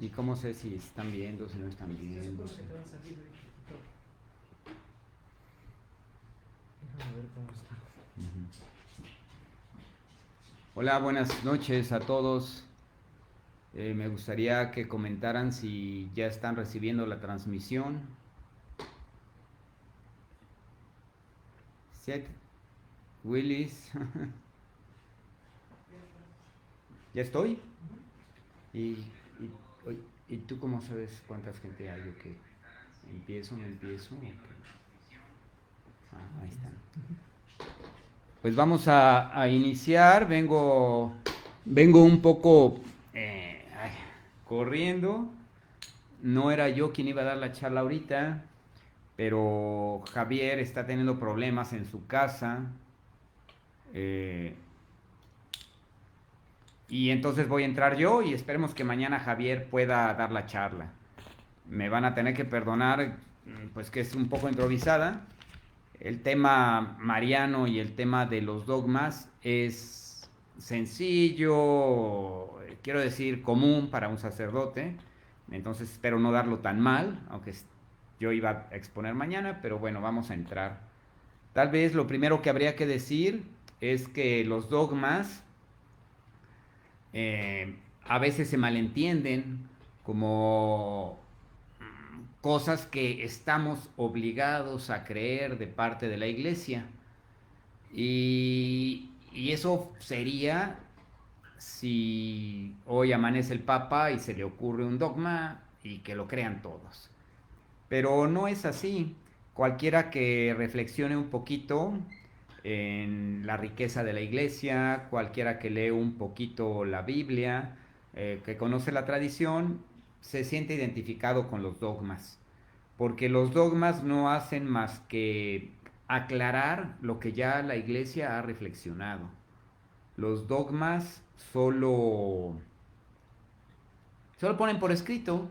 ¿Y cómo sé si están viendo, si no están viendo? Se te va a salir de TikTok. Déjame ver cómo está. Ujú. Hola, buenas noches a todos. Me gustaría que comentaran si ya están recibiendo la transmisión. Seth, Willis, ¿ya estoy? ¿Y, y, ¿Y tú cómo sabes cuántas gente hay o qué? ¿Empiezo, no empiezo? ¿O qué? Ah, ahí están. Pues vamos a iniciar. Vengo un poco corriendo. No era yo quien iba a dar la charla ahorita, pero Javier está teniendo problemas en su casa. eh, y entonces voy a entrar yo y esperemos que mañana Javier pueda dar la charla. Me van a tener que perdonar, pues que es un poco improvisada. El tema mariano y el tema de los dogmas es sencillo, quiero decir común para un sacerdote, entonces espero no darlo tan mal, aunque yo iba a exponer mañana, pero bueno, vamos a entrar. Tal vez lo primero que habría que decir es que los dogmas a veces se malentienden como cosas que estamos obligados a creer de parte de la iglesia. Y eso sería si hoy amanece el Papa y se le ocurre un dogma y que lo crean todos. Pero no es así. Cualquiera que reflexione un poquito en la riqueza de la iglesia, cualquiera que lee un poquito la Biblia, que conoce la tradición, se siente identificado con los dogmas. Porque los dogmas no hacen más que aclarar lo que ya la iglesia ha reflexionado. Los dogmas solo ponen por escrito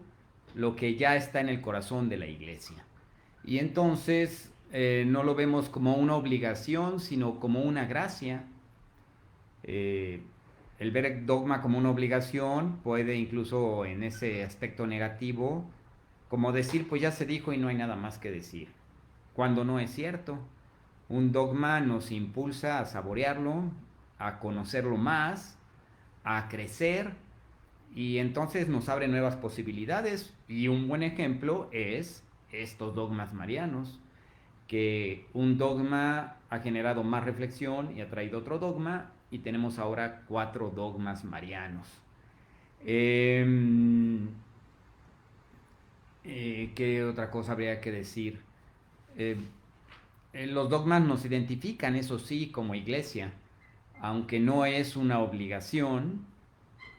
lo que ya está en el corazón de la iglesia. Y entonces no lo vemos como una obligación, sino como una gracia. Eh, el ver el dogma como una obligación puede incluso en ese aspecto negativo, como decir, pues ya se dijo y no hay nada más que decir, cuando no es cierto. Un dogma nos impulsa a saborearlo, a conocerlo más, a crecer y entonces nos abre nuevas posibilidades. Y un buen ejemplo es estos dogmas marianos, que un dogma ha generado más reflexión y ha traído otro dogma y tenemos ahora 4 dogmas marianos. Eh, ¿Qué otra cosa habría que decir? Eh, los dogmas nos identifican, eso sí, como iglesia, aunque no es una obligación,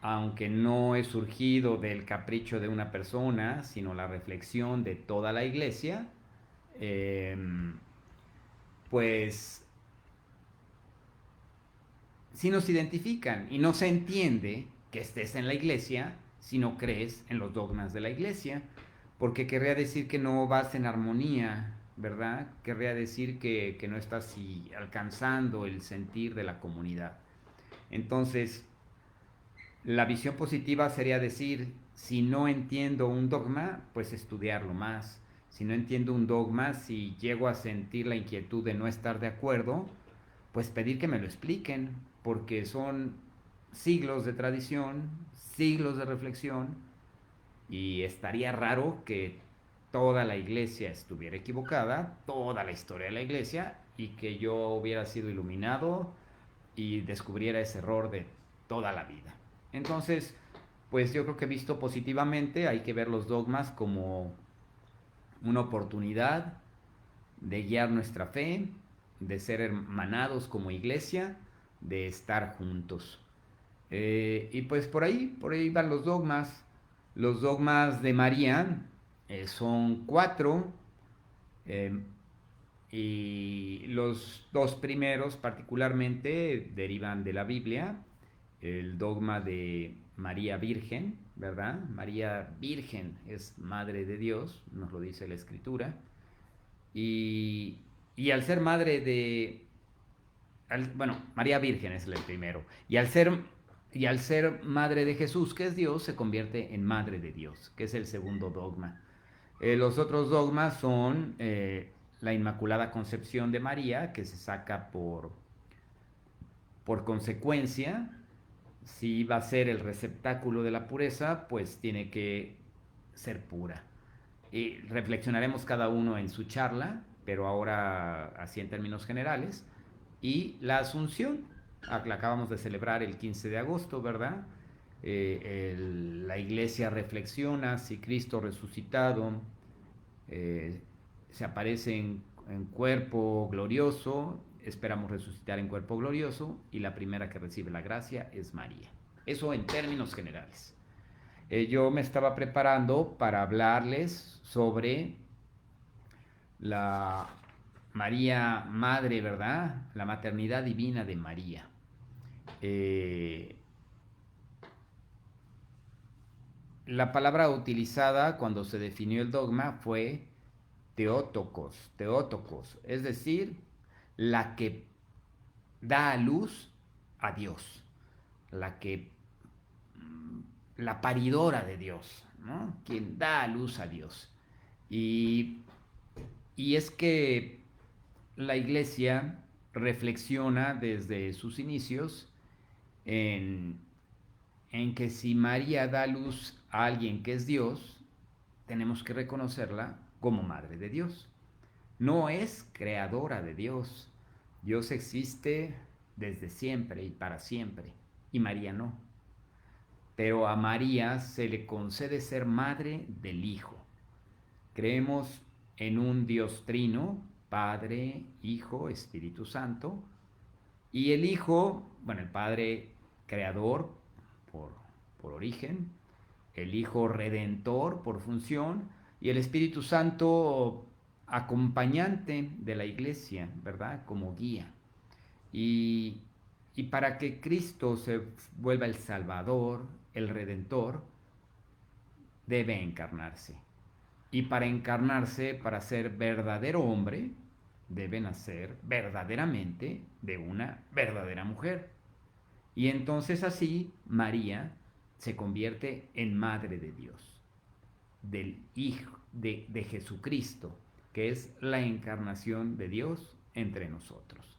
aunque no es surgido del capricho de una persona, sino la reflexión de toda la iglesia, eh, pues sí nos identifican y no se entiende que estés en la iglesia si no crees en los dogmas de la iglesia, porque querría decir que no vas en armonía, ¿verdad? Querría decir que no estás alcanzando el sentir de la comunidad. Entonces, la visión positiva sería decir, si no entiendo un dogma, pues estudiarlo más. Si no entiendo un dogma, si llego a sentir la inquietud de no estar de acuerdo, pues pedir que me lo expliquen, porque son siglos de tradición, siglos de reflexión, y estaría raro que toda la iglesia estuviera equivocada, toda la historia de la iglesia, y que yo hubiera sido iluminado y descubriera ese error de toda la vida. Entonces, pues yo creo que visto positivamente hay que ver los dogmas como una oportunidad de guiar nuestra fe, de ser hermanados como iglesia, de estar juntos. Y pues por ahí van los dogmas. Los dogmas de María son 4, eh, y los 2 primeros particularmente derivan de la Biblia. El dogma de María Virgen, ¿verdad? María Virgen es Madre de Dios, nos lo dice la Escritura. Y, y al ser madre de... Bueno, María Virgen es el primero. Y al ser Y al ser madre de Jesús, que es Dios, se convierte en madre de Dios, que es el segundo dogma. Los otros dogmas son la Inmaculada Concepción de María, que se saca por consecuencia. Si va a ser el receptáculo de la pureza, pues tiene que ser pura. Y reflexionaremos cada uno en su charla, pero ahora así en términos generales. Y la Asunción, la acabamos de celebrar el 15 de agosto, ¿verdad? La iglesia reflexiona si Cristo resucitado se aparece en cuerpo glorioso, esperamos resucitar en cuerpo glorioso, y la primera que recibe la gracia es María. Eso en términos generales. Yo me estaba preparando para hablarles sobre la María Madre, ¿verdad? La maternidad divina de María. La palabra utilizada cuando se definió el dogma fue Teótokos, es decir, la que da a luz a Dios, la que la paridora de Dios, ¿no? Quien da a luz a Dios. Y, y es que la iglesia reflexiona desde sus inicios en, en que si María da luz a alguien que es Dios, tenemos que reconocerla como Madre de Dios. No es creadora de Dios. Dios existe desde siempre y para siempre, y María no. Pero a María se le concede ser madre del Hijo. Creemos en un Dios trino, Padre, Hijo, Espíritu Santo, y el Hijo, bueno, el Padre creador por, por origen, el Hijo redentor por función, y el Espíritu Santo acompañante de la iglesia, ¿verdad? Como guía. Y, y para que Cristo se vuelva el Salvador, el Redentor, debe encarnarse. Y para encarnarse, para ser verdadero hombre, debe nacer verdaderamente de una verdadera mujer. Y entonces así María se convierte en Madre de Dios, del Hijo de Jesucristo, que es la encarnación de Dios entre nosotros.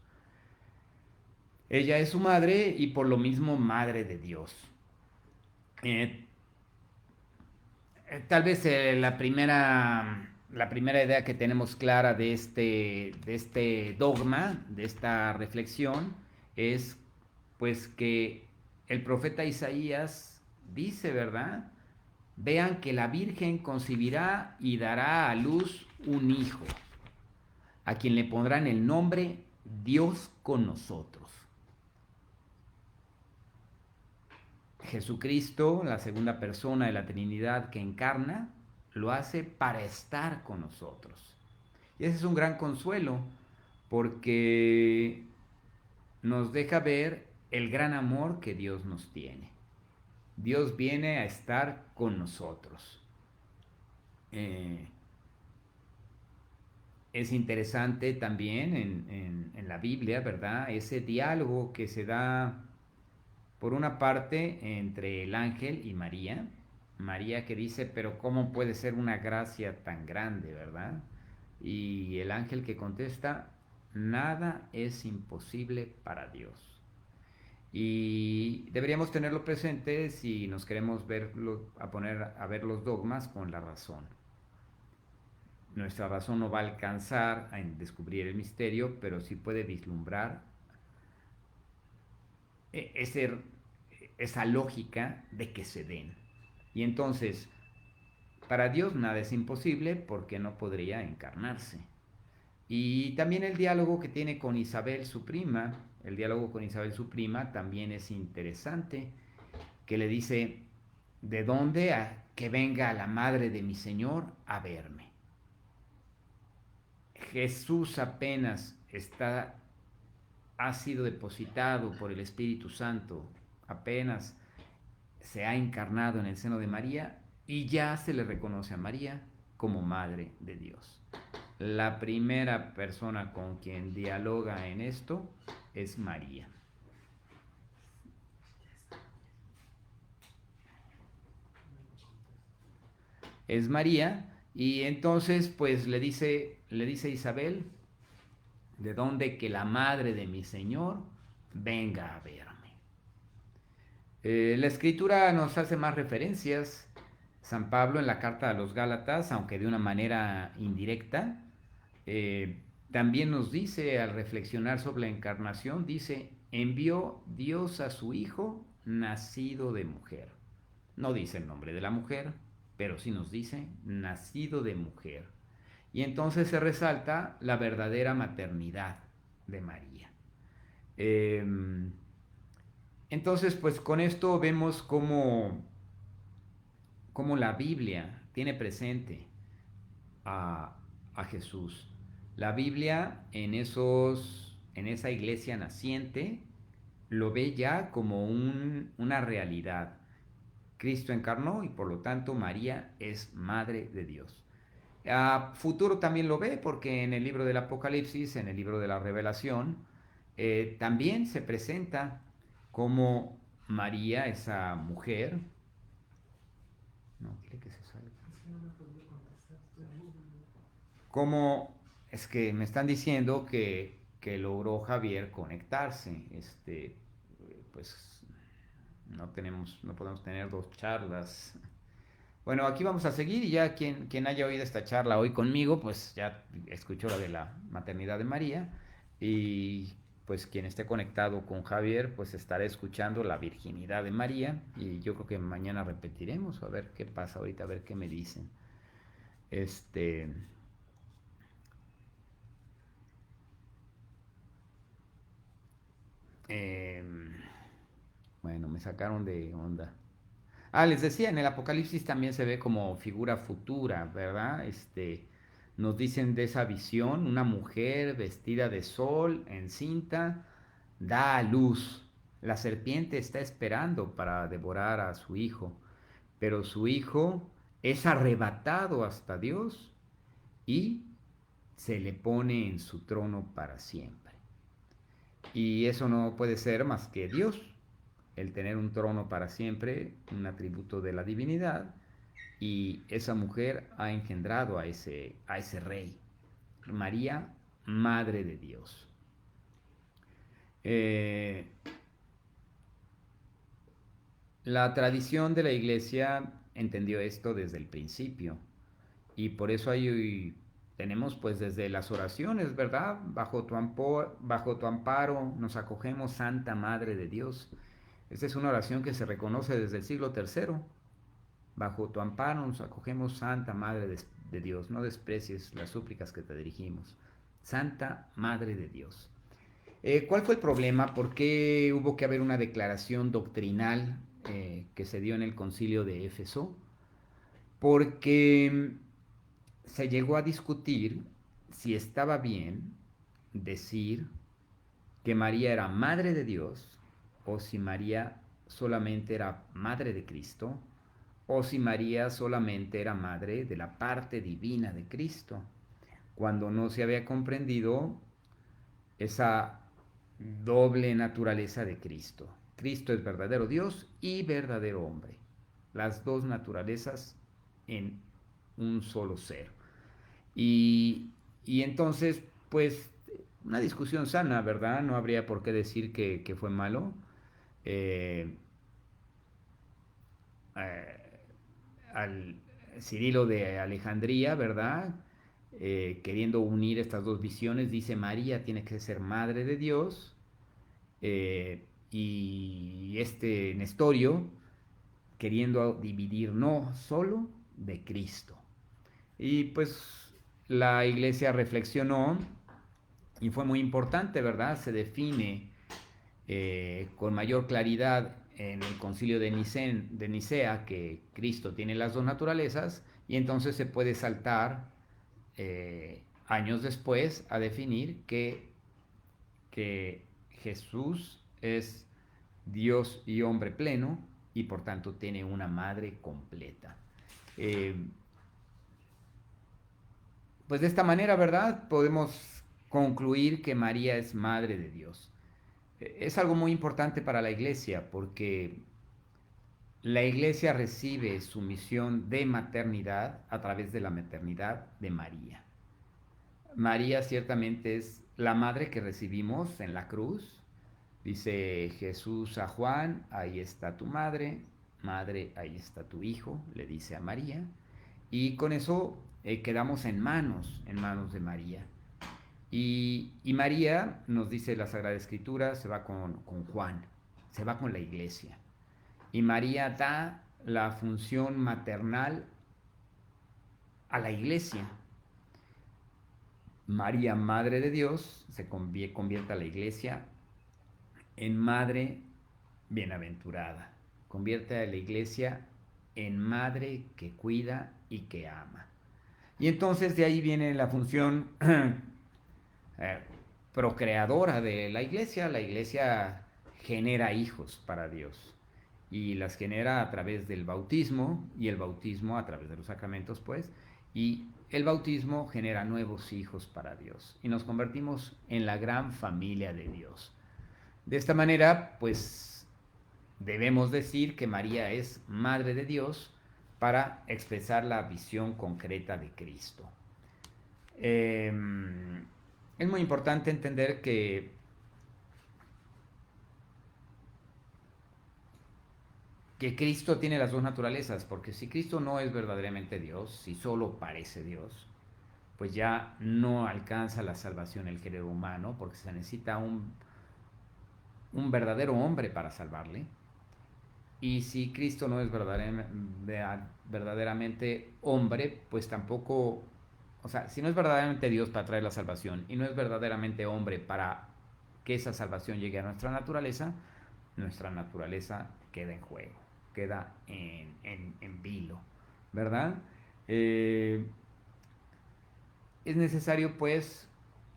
Ella es su madre y por lo mismo Madre de Dios. Eh, Tal vez la primera idea que tenemos clara de este dogma, de esta reflexión, es pues que el profeta Isaías dice, ¿verdad? Vean que la Virgen concebirá y dará a luz un hijo, a quien le pondrán el nombre Dios con nosotros. Jesucristo, la segunda persona de la Trinidad que encarna, lo hace para estar con nosotros. Y ese es un gran consuelo, porque nos deja ver el gran amor que Dios nos tiene. Dios viene a estar con nosotros. Es interesante también en la Biblia, ¿verdad? Ese diálogo que se da por una parte entre el ángel y María. María que dice, pero ¿cómo puede ser una gracia tan grande, verdad? Y el ángel que contesta, nada es imposible para Dios. Y deberíamos tenerlo presente si nos queremos poner a ver los dogmas con la razón. Nuestra razón no va a alcanzar a descubrir el misterio, pero sí puede vislumbrar esa lógica de que se den. Y entonces, para Dios nada es imposible porque no podría encarnarse. Y también el diálogo que tiene con Isabel, su prima, el diálogo con Isabel, su prima, también es interesante, que le dice, ¿de dónde a que venga la madre de mi Señor a verme? Jesús apenas ha sido depositado por el Espíritu Santo, apenas se ha encarnado en el seno de María y ya se le reconoce a María como Madre de Dios. La primera persona con quien dialoga en esto es María. es María, y entonces pues le dice Isabel, de dónde que la madre de mi Señor venga a verme. La escritura nos hace más referencias. San Pablo en la carta a los Gálatas, aunque de una manera indirecta, eh, también nos dice, al reflexionar sobre la encarnación, dice, envió Dios a su Hijo nacido de mujer. No dice el nombre de la mujer, pero sí nos dice nacido de mujer. Y entonces se resalta la verdadera maternidad de María. Eh, entonces, pues con esto vemos cómo la Biblia tiene presente a, a Jesús. La Biblia en esa iglesia naciente lo ve ya como una realidad. Cristo encarnó y por lo tanto María es Madre de Dios. A futuro también lo ve porque en el libro del Apocalipsis, en el libro de la Revelación, también se presenta como María, esa mujer. No, quiere que se salga. Como es que me están diciendo que logró Javier conectarse. Pues no podemos tener dos charlas. Bueno, aquí vamos a seguir y ya quien haya oído esta charla hoy conmigo, pues ya escuchó la de la maternidad de María y pues quien esté conectado con Javier, pues estará escuchando la virginidad de María y yo creo que mañana repetiremos a ver qué pasa ahorita, a ver qué me dicen. Este, eh, bueno, me sacaron de onda. Ah, les decía, en el Apocalipsis también se ve como figura futura, ¿verdad? Nos dicen de esa visión, una mujer vestida de sol, encinta, da a luz. La serpiente está esperando para devorar a su hijo, pero su hijo es arrebatado hasta Dios y se le pone en su trono para siempre. Y eso no puede ser más que Dios, el tener un trono para siempre, un atributo de la divinidad, y esa mujer ha engendrado a ese rey, María, Madre de Dios. Eh, la tradición de la iglesia entendió esto desde el principio, y por eso ahí tenemos pues desde las oraciones, ¿verdad? Bajo tu amparo nos acogemos, Santa Madre de Dios. Esta es una oración que se reconoce desde el siglo III. Bajo tu amparo nos acogemos, Santa Madre de Dios. No desprecies las súplicas que te dirigimos. Santa Madre de Dios. ¿Cuál fue el problema? ¿Por qué hubo que haber una declaración doctrinal que se dio en el concilio de Éfeso? Porque se llegó a discutir si estaba bien decir que María era Madre de Dios o si María solamente era Madre de Cristo o si María solamente era madre de la parte divina de Cristo, cuando no se había comprendido esa doble naturaleza de Cristo. Cristo es verdadero Dios y verdadero hombre, las dos naturalezas en un solo ser. Y entonces, pues, una discusión sana, ¿verdad? No habría por qué decir que fue malo. Eh, eh, al Cirilo de Alejandría, ¿verdad? Queriendo unir estas dos visiones, dice María tiene que ser madre de Dios, y Nestorio queriendo dividir no solo de Cristo. Y pues la iglesia reflexionó y fue muy importante, ¿verdad? Se define con mayor claridad en el concilio de Nicea que Cristo tiene las dos naturalezas y entonces se puede saltar años después a definir que Jesús es Dios y hombre pleno y por tanto tiene una madre completa. Eh, pues de esta manera, ¿verdad? Podemos concluir que María es madre de Dios. Es algo muy importante para la iglesia porque la Iglesia recibe su misión de maternidad a través de la maternidad de María. María ciertamente es la madre que recibimos en la cruz. Dice Jesús a Juan, ahí está tu madre, madre, ahí está tu hijo, le dice a María. Y con eso quedamos en manos de María. Y María, nos dice la Sagrada Escritura, se va con Juan, se va con la iglesia. Y María da la función maternal a la iglesia. María, Madre de Dios, se convierte a la iglesia en madre bienaventurada. Convierte a la iglesia en madre que cuida y que ama. Y entonces de ahí viene la función eh, procreadora de la iglesia. La iglesia genera hijos para Dios y las genera a través del bautismo y el bautismo a través de los sacramentos, pues, y el bautismo genera nuevos hijos para Dios y nos convertimos en la gran familia de Dios. De esta manera, pues, debemos decir que María es Madre de Dios para expresar la visión concreta de Cristo. Es muy importante entender que Cristo tiene las dos naturalezas, porque si Cristo no es verdaderamente Dios, si solo parece Dios, pues ya no alcanza la salvación el género humano, porque se necesita un verdadero hombre para salvarle. Y si Cristo no es verdaderamente hombre, pues tampoco, o sea, si no es verdaderamente Dios para traer la salvación y no es verdaderamente hombre para que esa salvación llegue a nuestra naturaleza queda en juego, queda en vilo, ¿verdad? Es necesario pues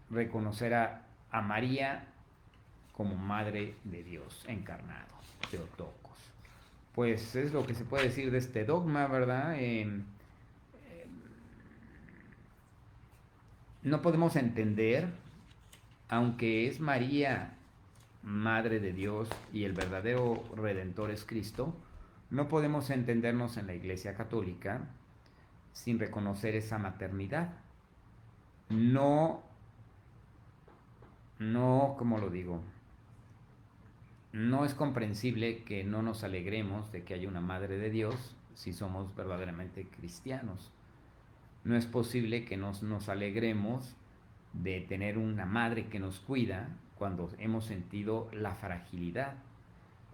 reconocer a María como Madre de Dios encarnado, Theotokos. Pues es lo que se puede decir de este dogma, ¿verdad? No podemos entender, aunque es María Madre de Dios y el verdadero Redentor es Cristo, no podemos entendernos en la Iglesia Católica sin reconocer esa maternidad. No, ¿cómo lo digo? No es comprensible que no nos alegremos de que haya una Madre de Dios si somos verdaderamente cristianos. No es posible que nos alegremos de tener una madre que nos cuida cuando hemos sentido la fragilidad,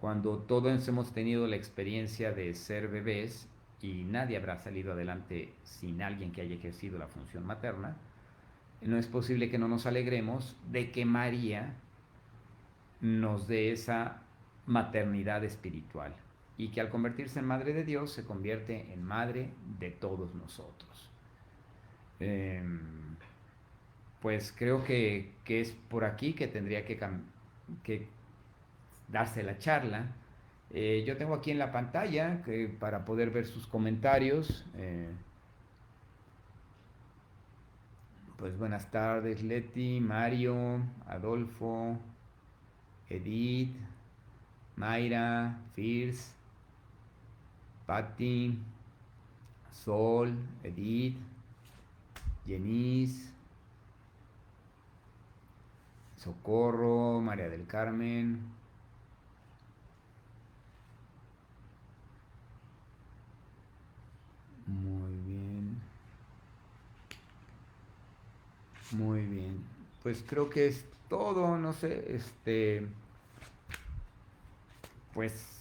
cuando todos hemos tenido la experiencia de ser bebés y nadie habrá salido adelante sin alguien que haya ejercido la función materna. No es posible que no nos alegremos de que María nos dé esa maternidad espiritual y que al convertirse en Madre de Dios se convierte en Madre de todos nosotros. Pues creo que es por aquí que tendría que darse la charla. Yo tengo aquí en la pantalla para poder ver sus comentarios. Pues buenas tardes, Leti, Mario, Adolfo, Edith, Mayra, Fierce, Patti, Sol, Edith, Jenice, Socorro, María del Carmen. Muy bien. Muy bien. Pues creo que es todo, no sé, pues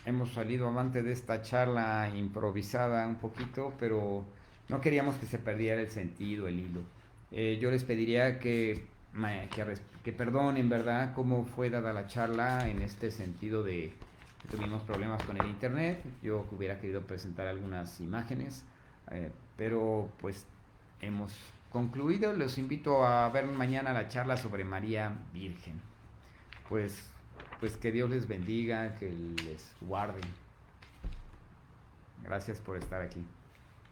hemos salido avante de esta charla improvisada un poquito, pero no queríamos que se perdiera el sentido, el hilo. Yo les pediría que perdonen, ¿verdad?, cómo fue dada la charla en este sentido de que tuvimos problemas con el internet. Yo hubiera querido presentar algunas imágenes, pero pues hemos concluido. Los invito a ver mañana la charla sobre María Virgen. Pues que Dios les bendiga, que les guarde. Gracias por estar aquí.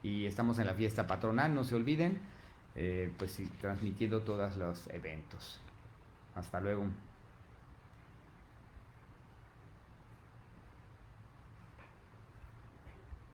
Y estamos en la fiesta patronal, no se olviden, pues sí, transmitiendo todos los eventos. Hasta luego.